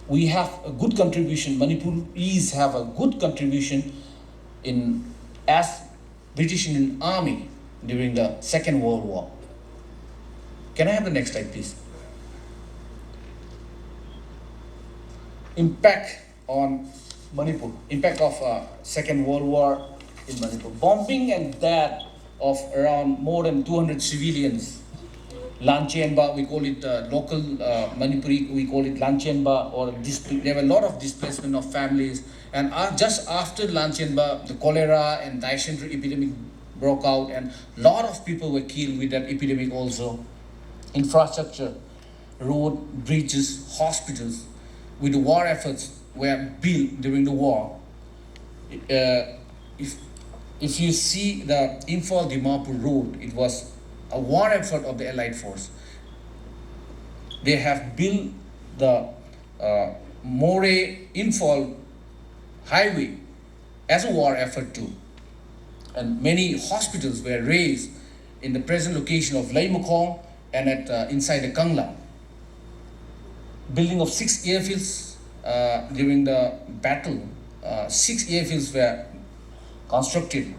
we have a good contribution, Manipuris have a good contribution in as British Indian Army during the Second World War. Can I have the next slide, please? Impact on Manipur, impact of Second World War in Manipur. Bombing and death of around more than 200 civilians. Lanchenba, we call it local Manipuri, we call it Lanchenba, or there were a lot of displacement of families. And just after Lanchenba, the cholera and dysentery epidemic broke out, and a lot of people were killed with that epidemic also. Infrastructure, road, bridges, hospitals, with the war efforts were built during the war. If you see the Imphal Dimapur road, it was a war effort of the Allied force. They have built the More-Imphal highway as a war effort too. And many hospitals were raised in the present location of Laimukong and at inside the Kangla. Building of 6 airfields during the battle. 6 airfields were constructed.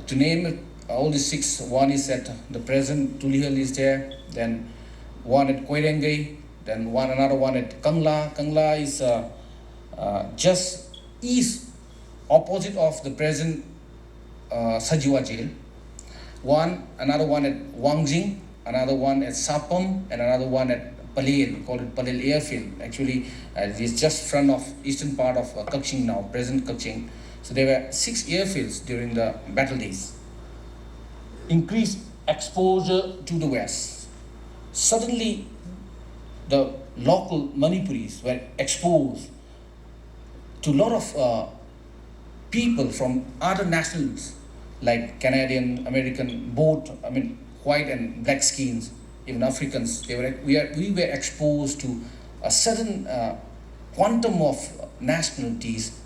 To name it, all the 6, one is at the present Tulihal is there, then one at Koirengay, then another one at Kangla. Kangla is just east, opposite of the present Sajiwa jail. Another one at Wangjing, another one at Sapam, and another one at Palel, called it Palel Airfield. Actually, it is just front of eastern part of Kaching now, present Kaching. So there were 6 airfields during the battle days. Increased exposure to the West. Suddenly, the local Manipuris were exposed to a lot of people from other nationals, like Canadian, American, both, white and black skins, even Africans. We were exposed to a sudden quantum of nationalities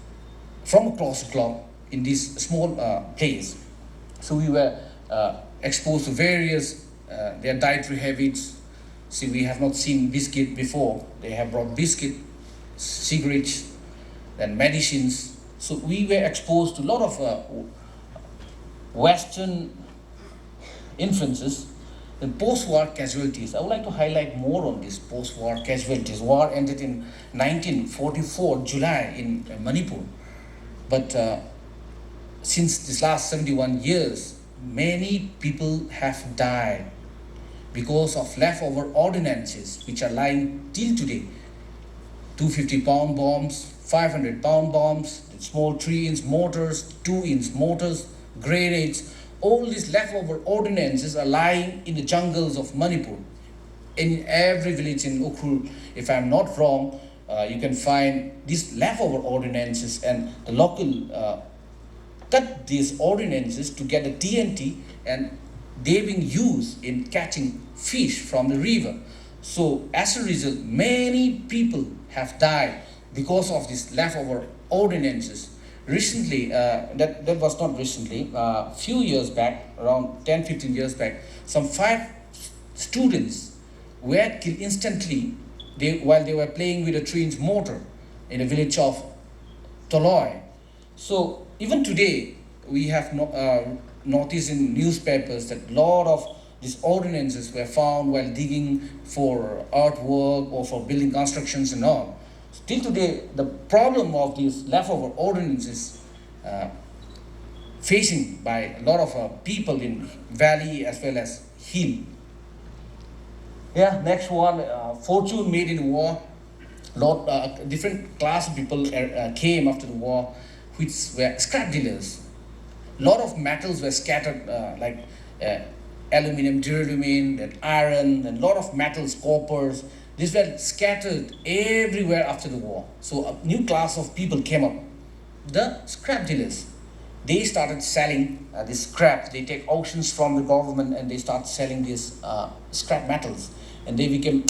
from across the globe in this small place. So we were exposed to various their dietary habits. See, we have not seen biscuit before. They have brought biscuit, cigarettes, then medicines. So we were exposed to a lot of Western influences. And post-war casualties. I would like to highlight more on these post-war casualties. War ended in 1944, July, in Manipur. But since these last 71 years, many people have died because of leftover ordinances which are lying till today. 250-pound bombs, 500-pound bombs, small 3-inch mortars, 2-inch mortars, grenades. All these leftover ordinances are lying in the jungles of Manipur. In every village in Ukhul, if I'm not wrong, you can find these leftover ordinances, and the local cut these ordinances to get the TNT, and they've been used in catching fish from the river. So as a result, many people have died because of these leftover ordinances. Recently, that was not recently, few years back, around 10-15 years back, some 5 students were killed instantly while they were playing with a 3-inch mortar in the village of Toloi. So even today, we have noticed in newspapers that a lot of these ordinances were found while digging for artwork or for building constructions and all. Till today, the problem of these leftover ordinances facing by a lot of people in valley as well as hill. Yeah, next one, fortune made in war. Different class of people came after the war, which were scrap dealers. A lot of metals were scattered, like aluminum, duralumin, and iron, and a lot of metals, coppers. These were scattered everywhere after the war. So a new class of people came up, the scrap dealers. They started selling these scraps. They take auctions from the government and they start selling these scrap metals. And they became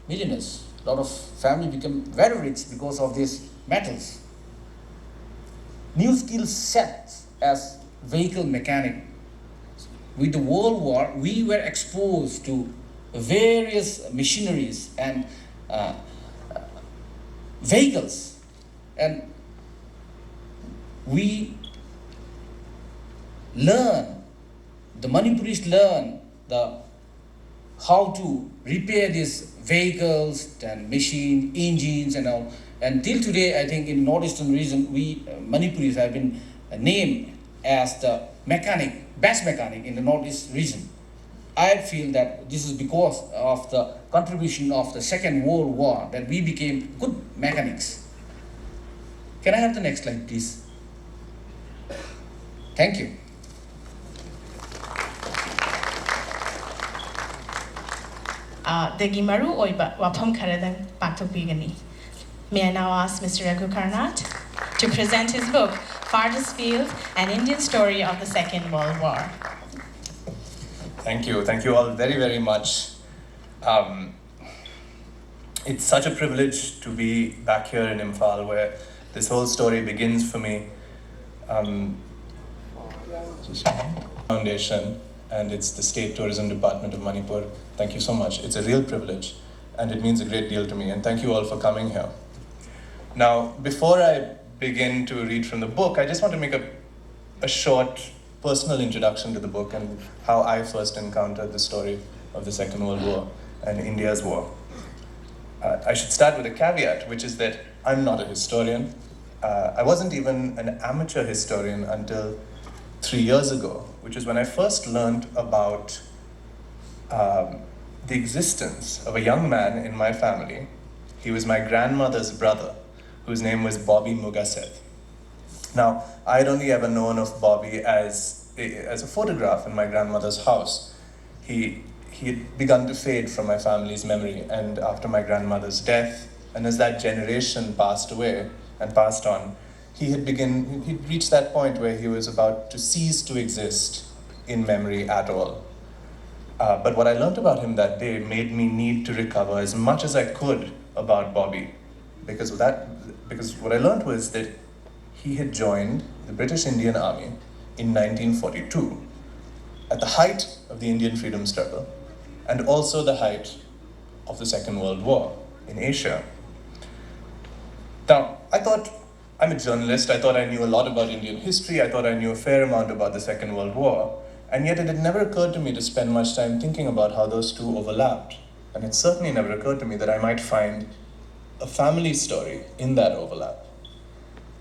millionaires. A lot of family became very rich because of these metals. New skills set as vehicle mechanic. With the World War, we were exposed to various machineries and vehicles. And we learn, the Manipuris learn how to repair these vehicles and machine engines and all. And till today, I think in northeastern region, we Manipuris have been named as the best mechanic in the northeast region. I feel that this is because of the contribution of the Second World War that we became good mechanics. Can I have the next slide, please? Thank you. Degi maru oiba wapam karadang patok bigani. May I now ask Mr. Raghu Karnad to present his book, Farthest Field, An Indian Story of the Second World War. Thank you all very, very much. It's such a privilege to be back here in Imphal, where this whole story begins for me. Foundation, and it's the State Tourism Department of Manipur. Thank you so much. It's a real privilege, and it means a great deal to me, and thank you all for coming here. Now, before I begin to read from the book, I just want to make a short personal introduction to the book and how I first encountered the story of the Second World War and India's war. I should start with a caveat, which is that I'm not a historian. I wasn't even an amateur historian until 3 years ago, which is when I first learned about the existence of a young man in my family. He was my grandmother's brother, whose name was Bobby Mugaseth. Now, I'd only ever known of Bobby as a photograph in my grandmother's house. He had begun to fade from my family's memory, and after my grandmother's death, and as that generation passed away and passed on, he'd reached that point where he was about to cease to exist in memory at all. But what I learned about him that day made me need to recover as much as I could about Bobby, because what I learned was that he had joined the British Indian Army in 1942, at the height of the Indian freedom struggle, and also the height of the Second World War in Asia. Now, I'm a journalist, I thought I knew a lot about Indian history, I thought I knew a fair amount about the Second World War, and yet it had never occurred to me to spend much time thinking about how those two overlapped. And it certainly never occurred to me that I might find a family story in that overlap.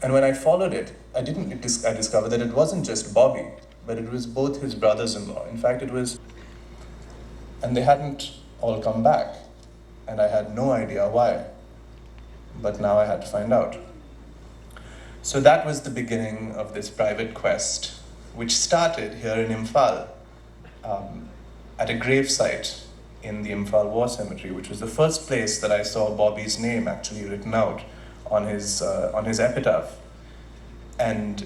And when I followed it, I discovered that it wasn't just Bobby, but it was both his brothers-in-law. In fact, and they hadn't all come back, and I had no idea why. But now I had to find out. So that was the beginning of this private quest, which started here in Imphal, at a gravesite in the Imphal War Cemetery, which was the first place that I saw Bobby's name actually written out on his epitaph. And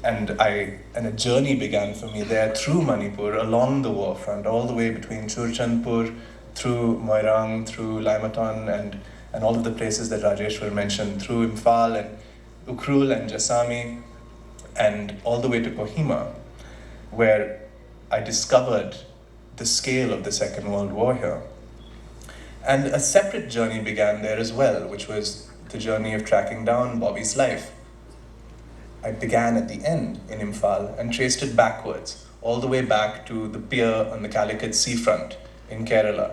a journey began for me there through Manipur, along the war front, all the way between Churchandpur, through Moirang, through Laimaton, and all of the places that Rajeshwar mentioned, through Imphal and Ukhrul and Jasami, and all the way to Kohima, where I discovered the scale of the Second World War here. And a separate journey began there as well, which was the journey of tracking down Bobby's life. I began at the end in Imphal and traced it backwards, all the way back to the pier on the Calicut seafront in Kerala.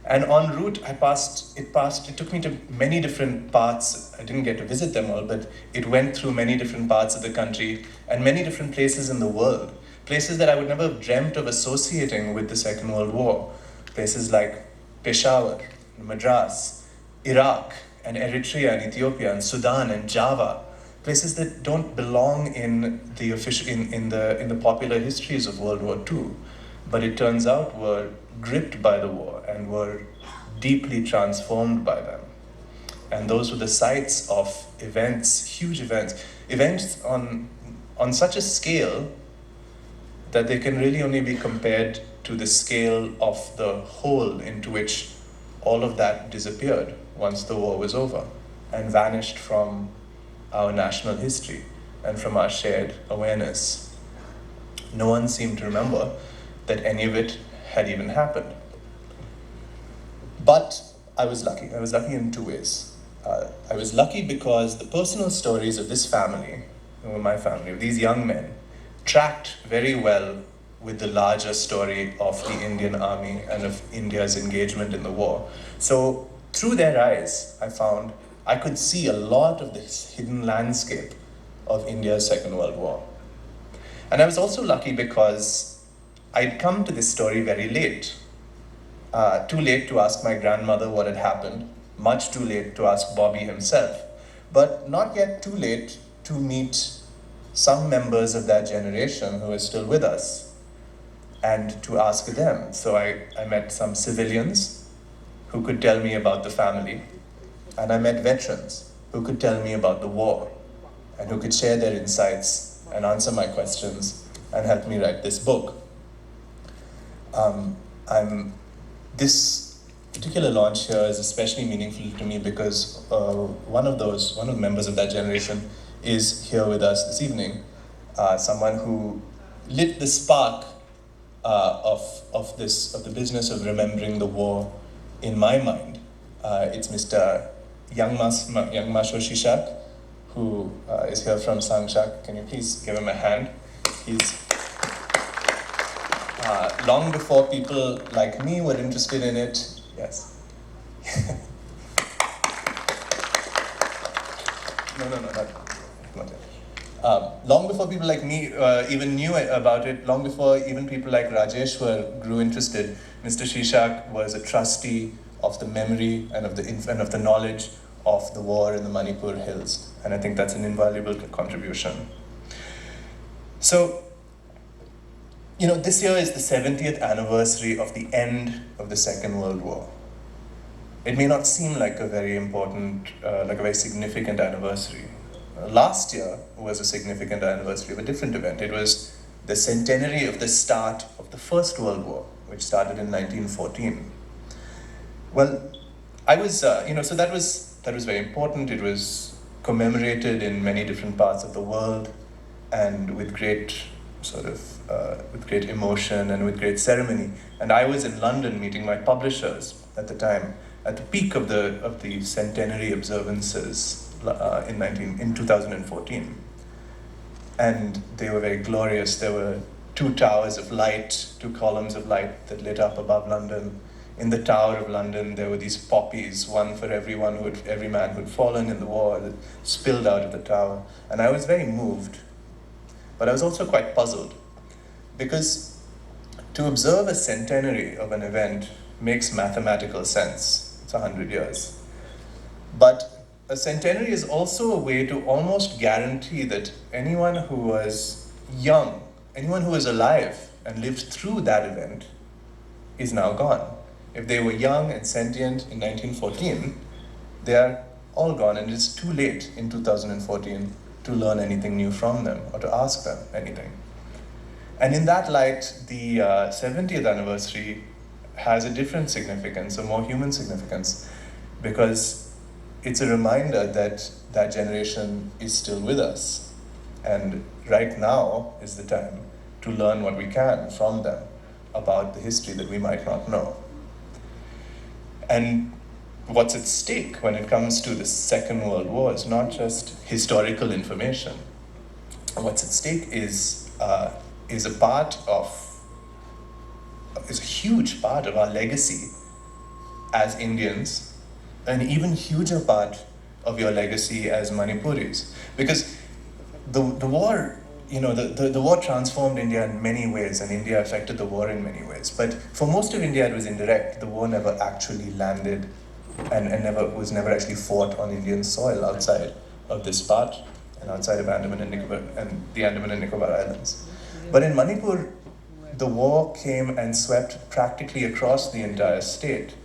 And en route, it took me to many different parts. I didn't get to visit them all, but it went through many different parts of the country and many different places in the world. Places that I would never have dreamt of associating with the Second World War. Places like Peshawar, Madras, Iraq, and Eritrea, and Ethiopia, and Sudan, and Java. Places that don't belong in the popular histories of World War II, but it turns out were gripped by the war and were deeply transformed by them. And those were the sites of events, huge events on such a scale that they can really only be compared to the scale of the hole into which all of that disappeared once the war was over and vanished from our national history and from our shared awareness. No one seemed to remember that any of it had even happened. But I was lucky. I was lucky in two ways. I was lucky because the personal stories of this family, my family, of these young men, tracked very well with the larger story of the Indian army and of India's engagement in the war. So through their eyes, I found I could see a lot of this hidden landscape of India's Second World War. And I was also lucky because I'd come to this story very late. Too late to ask my grandmother what had happened, much too late to ask Bobby himself, but not yet too late to meet some members of that generation who are still with us and to ask them. So I met some civilians who could tell me about the family, and I met veterans who could tell me about the war and who could share their insights and answer my questions and help me write this book. This particular launch here is especially meaningful to me because one of the members of that generation is here with us this evening, someone who lit the spark of the business of remembering the war in my mind. It's Mr. Yangmasho Shishak, who is here from Sangchak. Can you please give him a hand? He's long before people like me were interested in it. Yes. No, not yet. Long before people like me even knew about it, long before even people like Rajeshwar grew interested, Mr. Shishak was a trustee of the memory and of the knowledge of the war in the Manipur hills. And I think that's an invaluable contribution. So, this year is the 70th anniversary of the end of the Second World War. It may not seem like a very important, like a very significant anniversary. Last year was a significant anniversary of a different event. It was the centenary of the start of the First World War, which started in 1914. Well, I was, so that was very important. It was commemorated in many different parts of the world, and with great with great emotion and with great ceremony. And I was in London meeting my publishers at the time, at the peak of the centenary observances in 2014. And they were very glorious. There were 2 towers of light, 2 columns of light that lit up above London. In the Tower of London, there were these poppies, one for every man who had fallen in the war, that spilled out of the tower. And I was very moved. But I was also quite puzzled, because to observe a centenary of an event makes mathematical sense. It's 100 years. But a centenary is also a way to almost guarantee that anyone who was young, anyone who was alive and lived through that event is now gone. If they were young and sentient in 1914, they are all gone, and it's too late in 2014 to learn anything new from them or to ask them anything. And in that light, the 70th anniversary has a different significance, a more human significance, because it's a reminder that that generation is still with us. And right now is the time to learn what we can from them about the history that we might not know. And what's at stake when it comes to the Second World War is not just historical information. What's at stake is a huge part of our legacy as Indians, an even huger part of your legacy as Manipuris. Because the war, the war transformed India in many ways, and India affected the war in many ways. But for most of India, it was indirect. The war never actually landed and was never actually fought on Indian soil outside of this part and outside of Andaman and Nicobar and the Andaman and Nicobar Islands. But in Manipur, the war came and swept practically across the entire state.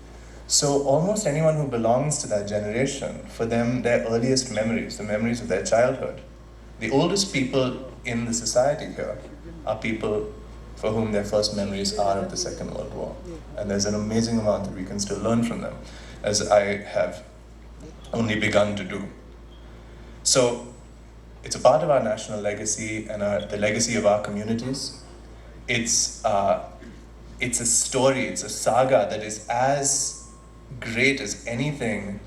So almost anyone who belongs to that generation, for them, their earliest memories, the memories of their childhood, the oldest people in the society here are people for whom their first memories are of the Second World War. And there's an amazing amount that we can still learn from them, as I have only begun to do. So it's a part of our national legacy and the legacy of our communities. It's a story, it's a saga that is as great as anything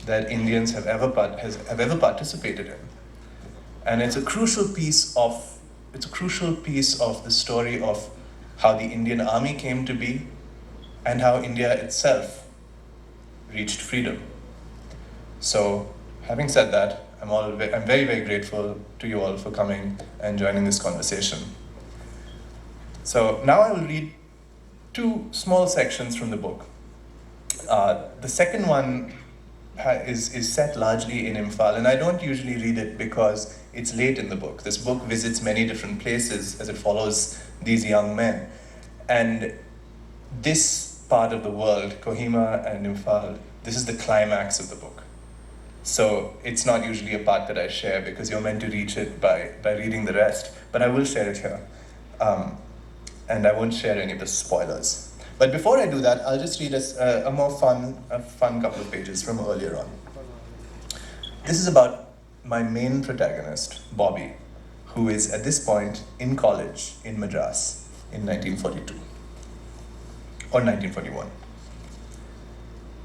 that Indians have ever participated in. And it's a crucial piece of the story of how the Indian Army came to be and how India itself reached freedom. So, having said that, I'm very, very grateful to you all for coming and joining this conversation. So now I will read two small sections from the book. The second one is set largely in Imphal, and I don't usually read it because it's late in the book. This book visits many different places as it follows these young men. And this part of the world, Kohima and Imphal, this is the climax of the book. So it's not usually a part that I share because you're meant to reach it by reading the rest, but I will share it here. And I won't share any of the spoilers. But before I do that, I'll just read a more fun couple of pages from earlier on. This is about my main protagonist, Bobby, who is at this point in college in Madras in 1942 or 1941.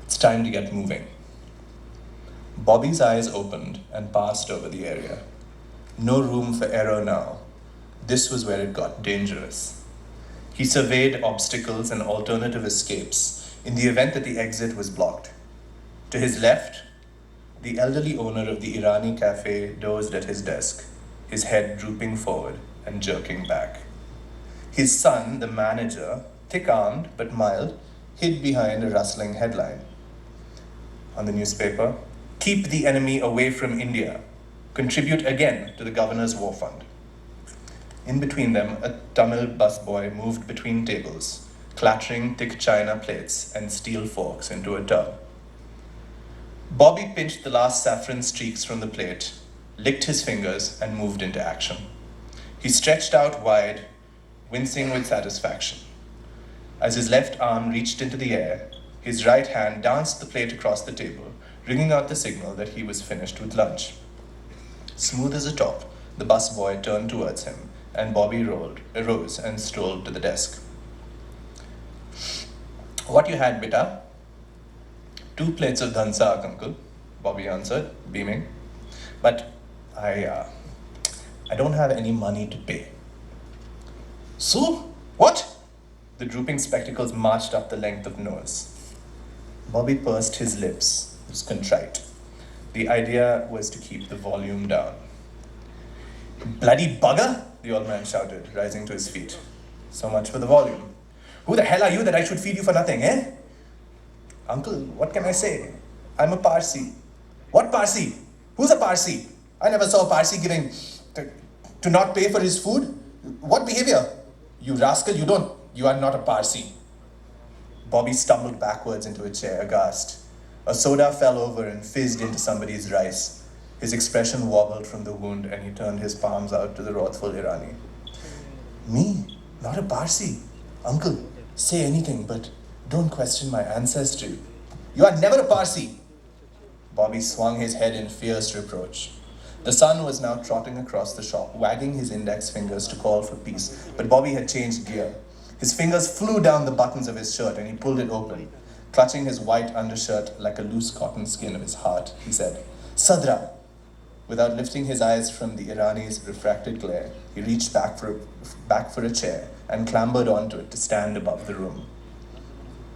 It's time to get moving. Bobby's eyes opened and passed over the area. No room for error now. This was where it got dangerous. He surveyed obstacles and alternative escapes in the event that the exit was blocked. To his left, the elderly owner of the Irani cafe dozed at his desk, his head drooping forward and jerking back. His son, the manager, thick-armed but mild, hid behind a rustling headline. On the newspaper, "Keep the enemy away from India. Contribute again to the governor's war fund." In between them, a Tamil busboy moved between tables, clattering thick china plates and steel forks into a tub. Bobby pinched the last saffron streaks from the plate, licked his fingers, and moved into action. He stretched out wide, wincing with satisfaction. As his left arm reached into the air, his right hand danced the plate across the table, ringing out the signal that he was finished with lunch. Smooth as a top, the busboy turned towards him, and Bobby arose and strolled to the desk. "What you had, beta?" "2 plates of dhansak, uncle," Bobby answered, beaming. "But I don't have any money to pay." "So, what?" The drooping spectacles marched up the length of nose. Bobby pursed his lips. He was contrite. The idea was to keep the volume down. "Bloody bugger!" the old man shouted, rising to his feet. So much for the volume. "Who the hell are you that I should feed you for nothing, eh?" "Uncle, what can I say? I'm a Parsi." "What Parsi? Who's a Parsi? I never saw a Parsi giving to not pay for his food. What behavior? You rascal, you are not a Parsi." Bobby stumbled backwards into a chair, aghast. A soda fell over and fizzed into somebody's rice. His expression wobbled from the wound and he turned his palms out to the wrathful Irani. "Me? Not a Parsi? Uncle, say anything, but don't question my ancestry." "You are never a Parsi." Bobby swung his head in fierce reproach. The son was now trotting across the shop, wagging his index fingers to call for peace, but Bobby had changed gear. His fingers flew down the buttons of his shirt and he pulled it open. Clutching his white undershirt like a loose cotton skin of his heart, he said, "Sadra." Without lifting his eyes from the Irani's refracted glare, he reached back for a chair and clambered onto it to stand above the room.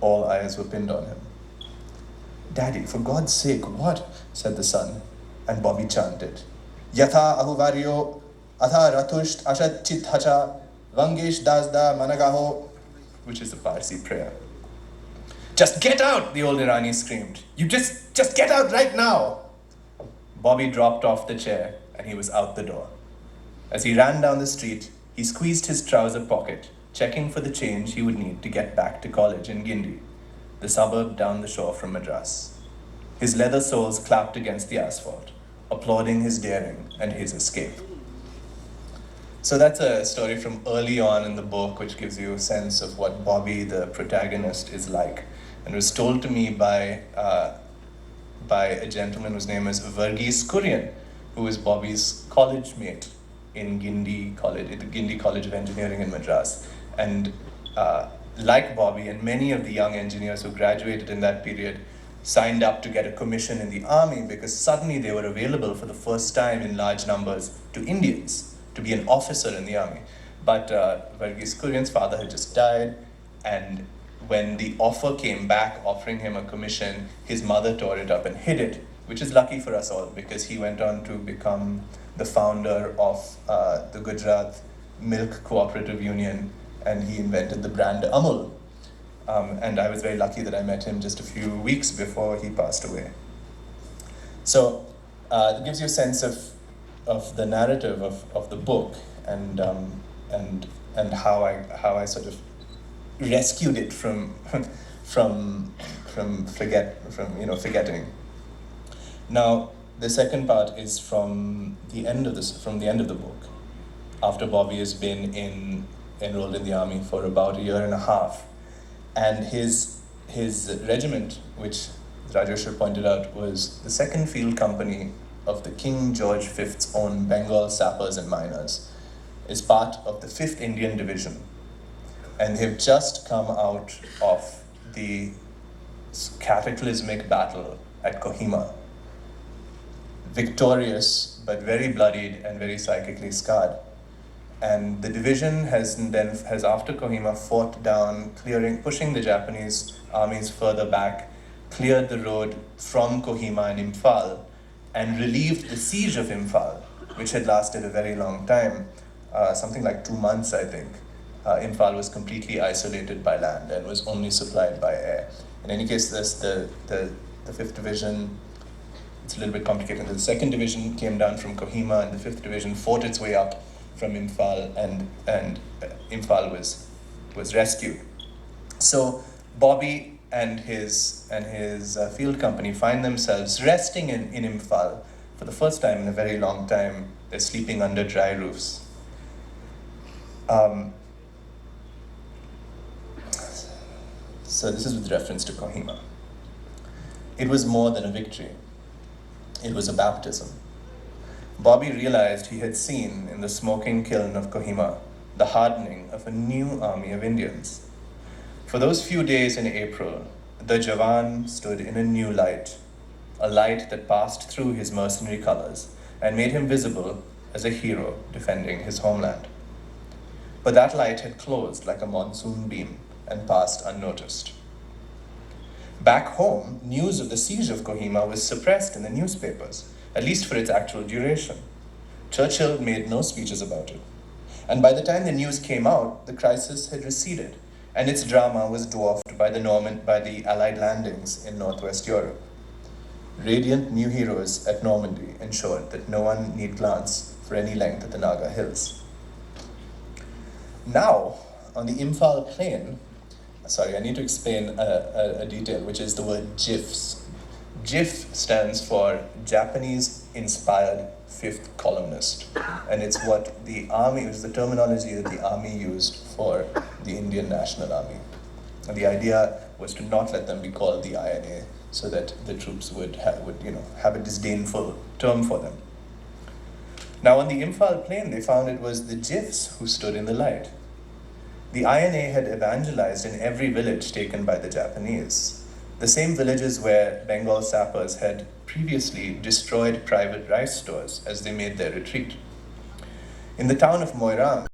All eyes were pinned on him. "Daddy, for God's sake, what?" said the son, and Bobby chanted, "Yatha ahuvaryo atha ratusht ashat chit hacha vangesh dasda managaho," which is the Parsi prayer. "Just get out!" the old Irani screamed. "You just get out right now!" Bobby dropped off the chair and he was out the door. As he ran down the street, he squeezed his trouser pocket, checking for the change he would need to get back to college in Guindy, the suburb down the shore from Madras. His leather soles clapped against the asphalt, applauding his daring and his escape. So that's a story from early on in the book, which gives you a sense of what Bobby, the protagonist, is like. And was told to me by a gentleman whose name is Varghese Kurian, who is Bobby's college mate in Guindy College, at the Guindy College of Engineering in Madras. And like Bobby and many of the young engineers who graduated in that period, signed up to get a commission in the army because suddenly they were available for the first time in large numbers to Indians to be an officer in the army. But Varghese Kurian's father had just died, and when the offer came back offering him a commission, his mother tore it up and hid it, which is lucky for us all because he went on to become the founder of the Gujarat Milk Cooperative Union, and he invented the brand Amul. And I was very lucky that I met him just a few weeks before he passed away. So it gives you a sense of the narrative of the book and how I sort of rescued it from forgetting. Now the second part is from the end of the book, after Bobby has been enrolled in the army for about a year and a half, and his regiment, which Rajeshwar pointed out, was the 2nd Field Company of the King George V's own Bengal Sappers and Miners, is part of the 5th Indian Division. And they've just come out of the cataclysmic battle at Kohima. Victorious, but very bloodied and very psychically scarred. And the division has after Kohima fought down, pushing the Japanese armies further back, cleared the road from Kohima and Imphal, and relieved the siege of Imphal, which had lasted a very long time, something like 2 months, I think. Imphal was completely isolated by land and was only supplied by air. In any case, the 5th Division, it's a little bit complicated. The 2nd Division came down from Kohima, and the 5th Division fought its way up from Imphal, and Imphal was rescued. So Bobby and his field company find themselves resting in Imphal for the first time in a very long time. They're sleeping under dry roofs. So this is with reference to Kohima. It was more than a victory. It was a baptism. Bobby realized he had seen in the smoking kiln of Kohima the hardening of a new army of Indians. For those few days in April, the Jawan stood in a new light, a light that passed through his mercenary colors and made him visible as a hero defending his homeland. But that light had closed like a monsoon beam and passed unnoticed. Back home, news of the siege of Kohima was suppressed in the newspapers, at least for its actual duration. Churchill made no speeches about it. And by the time the news came out, the crisis had receded, and its drama was dwarfed by the Allied landings in Northwest Europe. Radiant new heroes at Normandy ensured that no one need glance for any length at the Naga Hills. Now, on the Imphal plain, I need to explain a detail, which is the word GIFs. GIF stands for Japanese-Inspired Fifth Columnist, and it's what the army, it was the terminology that the army used for the Indian National Army. And the idea was to not let them be called the INA, so that the troops would have a disdainful term for them. Now on the Imphal plain, they found it was the GIFs who stood in the light. The INA had evangelized in every village taken by the Japanese, the same villages where Bengal sappers had previously destroyed private rice stores as they made their retreat. In the town of Moirang,